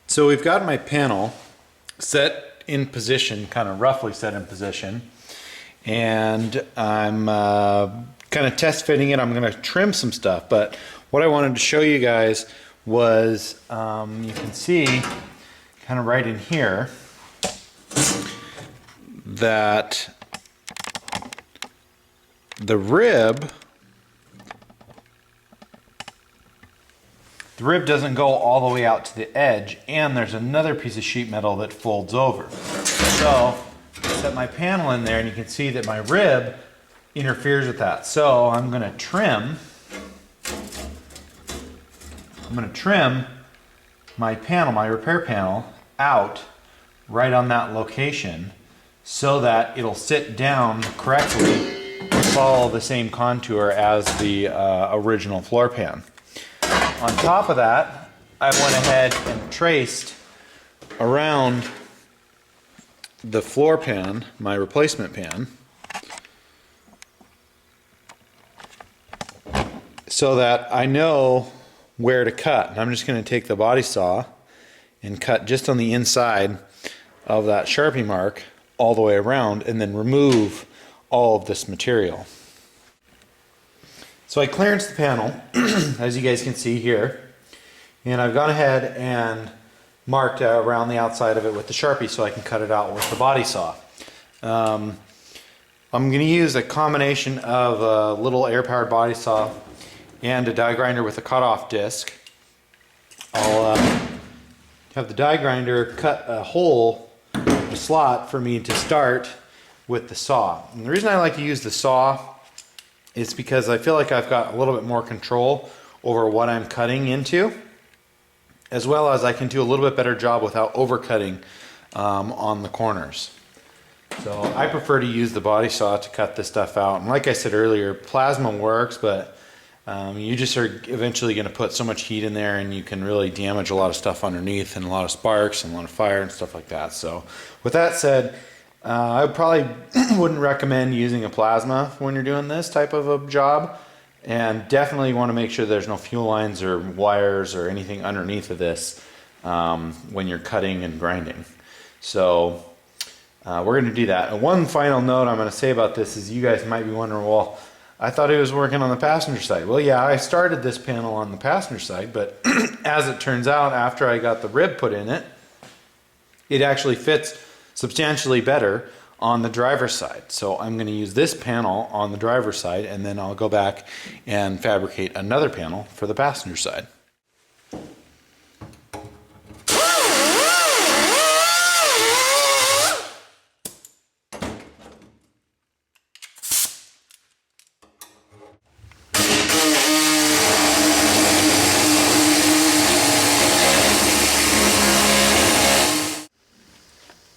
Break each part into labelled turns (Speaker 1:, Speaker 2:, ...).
Speaker 1: So we've got my panel set in position, kind of roughly set in position, and I'm kind of test fitting it. I'm going to trim some stuff, but what I wanted to show you guys was you can see kind of right in here that the rib doesn't go all the way out to the edge, and there's another piece of sheet metal that folds over. So I set my panel in there and you can see that my rib interferes with that. So I'm going to trim my panel, my repair panel, out right on that location so that it'll sit down correctly and follow the same contour as the original floor pan. On top of that, I went ahead and traced around the floor pan, my replacement pan, so that I know where to cut. And I'm just going to take the body saw and cut just on the inside of that Sharpie mark all the way around, and then remove all of this material. So I clearanced the panel, as you guys can see here, and I've gone ahead and marked around the outside of it with the Sharpie so I can cut it out with the body saw. I'm going to use a combination of a little air-powered body saw and a die grinder with a cutoff disc. I'll have the die grinder cut a hole, a slot for me to start with the saw. And the reason I like to use the saw is because I feel like I've got a little bit more control over what I'm cutting into, as well as I can do a little bit better job without overcutting on the corners. So I prefer to use the body saw to cut this stuff out. And like I said earlier, plasma works, but you just are eventually going to put so much heat in there and you can really damage a lot of stuff underneath, and a lot of sparks and a lot of fire and stuff like that. So with that said, I probably wouldn't recommend using a plasma when you're doing this type of a job, and definitely want to make sure there's no fuel lines or wires or anything underneath of this when you're cutting and grinding. So we're going to do that. And one final note I'm going to say about this is, you guys might be wondering, well, I thought it was working on the passenger side. Well, yeah, I started this panel on the passenger side, but as it turns out, after I got the rib put in it, it actually fits substantially better on the driver's side. So I'm going to use this panel on the driver's side, and then I'll go back and fabricate another panel for the passenger side.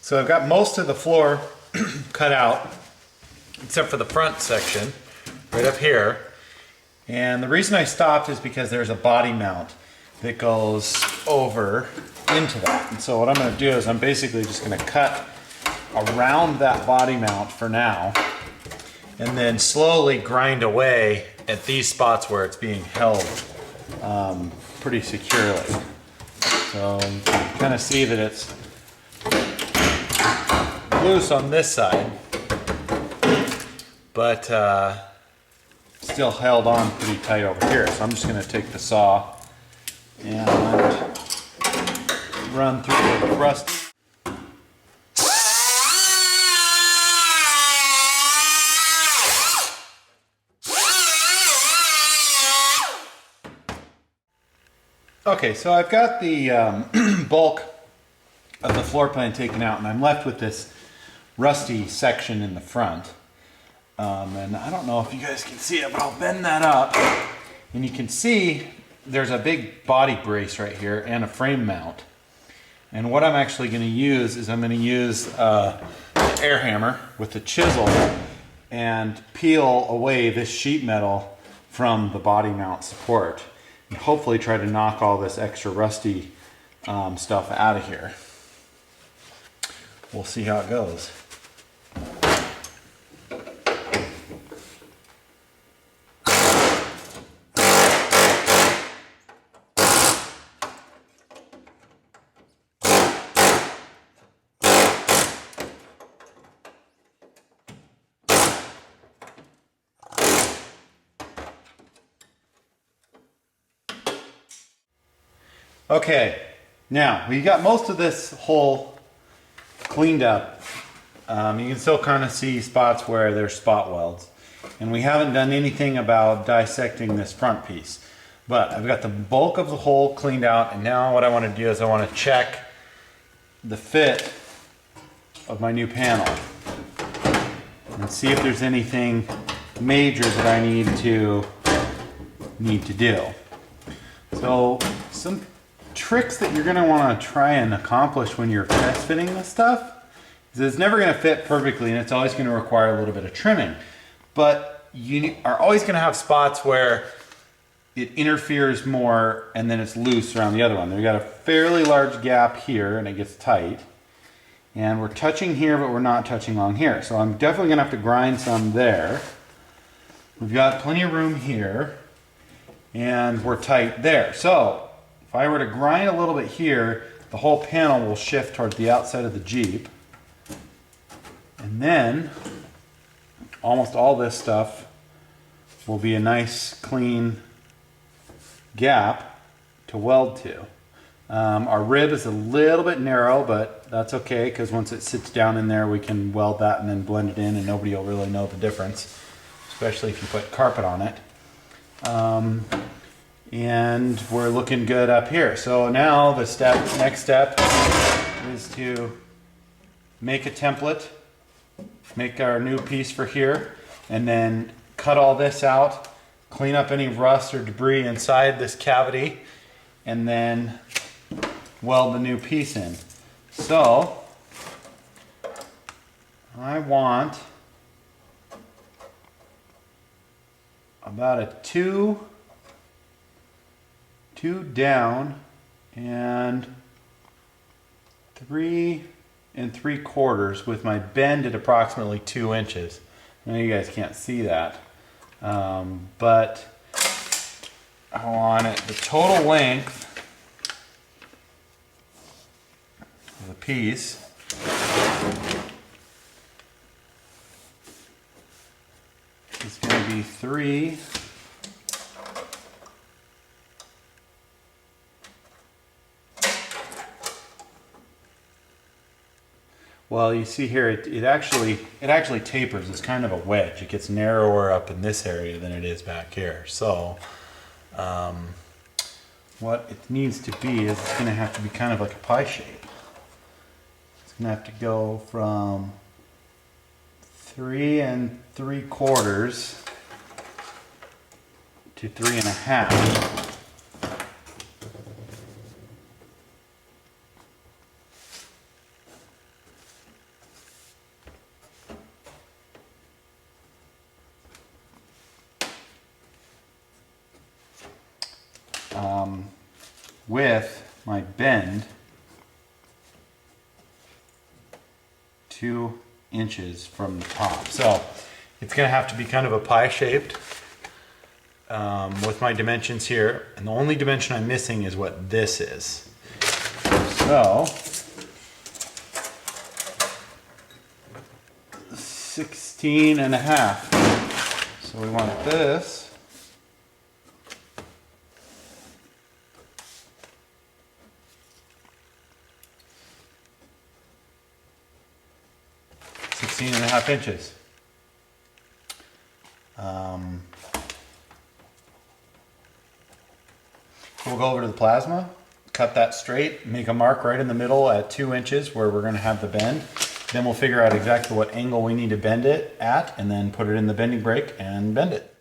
Speaker 1: So I've got most of the floor cut out, except for the front section, right up here. And the reason I stopped is because there's a body mount that goes over into that. And so what I'm going to do is I'm basically just going to cut around that body mount for now, and then slowly grind away at these spots where it's being held pretty securely. So you can kind of see that it's loose on this side, but still held on pretty tight over here. So I'm just going to take the saw and run through the rust. Okay, so I've got the bulk of the floor plan taken out, and I'm left with this rusty section in the front. And I don't know if you guys can see it, but I'll bend that up, and you can see there's a big body brace right here and a frame mount. And what I'm actually going to use is I'm going to use the air hammer with the chisel and peel away this sheet metal from the body mount support, and hopefully try to knock all this extra rusty stuff out of here. We'll see how it goes. Okay, now we got most of this hole cleaned up. You can still kind of see spots where there's spot welds. And we haven't done anything about dissecting this front piece. But I've got the bulk of the hole cleaned out, and now what I want to do is I want to check the fit of my new panel and see if there's anything major that I need to do. So some tricks that you're going to want to try and accomplish when you're test fitting this stuff is it's never going to fit perfectly, and it's always going to require a little bit of trimming. But you are always going to have spots where it interferes more and then it's loose around the other one. We've got a fairly large gap here and it gets tight. And we're touching here, but we're not touching along here. So I'm definitely going to have to grind some there. We've got plenty of room here and we're tight there. So if I were to grind a little bit here, the whole panel will shift towards the outside of the Jeep. And then almost all this stuff will be a nice clean gap to weld to. Our rib is a little bit narrow, but that's okay because once it sits down in there we can weld that and then blend it in and nobody will really know the difference, especially if you put carpet on it. And we're looking good up here. So now the next step is to make a template, make our new piece for here, and then cut all this out, clean up any rust or debris inside this cavity, and then weld the new piece in. So I want about a two down and 3 3/4 with my bend at approximately 2 inches. I know you guys can't see that, but I want it, the total length of the piece is going to be 3 Well, you see here, it actually tapers. It's kind of a wedge. It gets narrower up in this area than it is back here. So, what it needs to be is it's going to have to be kind of like a pie shape. It's going to have to go from 3 3/4 to 3 1/2. With my bend 2 inches from the top. So it's going to have to be kind of a pie shaped with my dimensions here. And the only dimension I'm missing is what this is. So 16 1/2. So we want this. Sixteen and a half inches. We'll go over to the plasma, cut that straight, make a mark right in the middle at 2 inches where we're going to have the bend. Then we'll figure out exactly what angle we need to bend it at and then put it in the bending brake and bend it.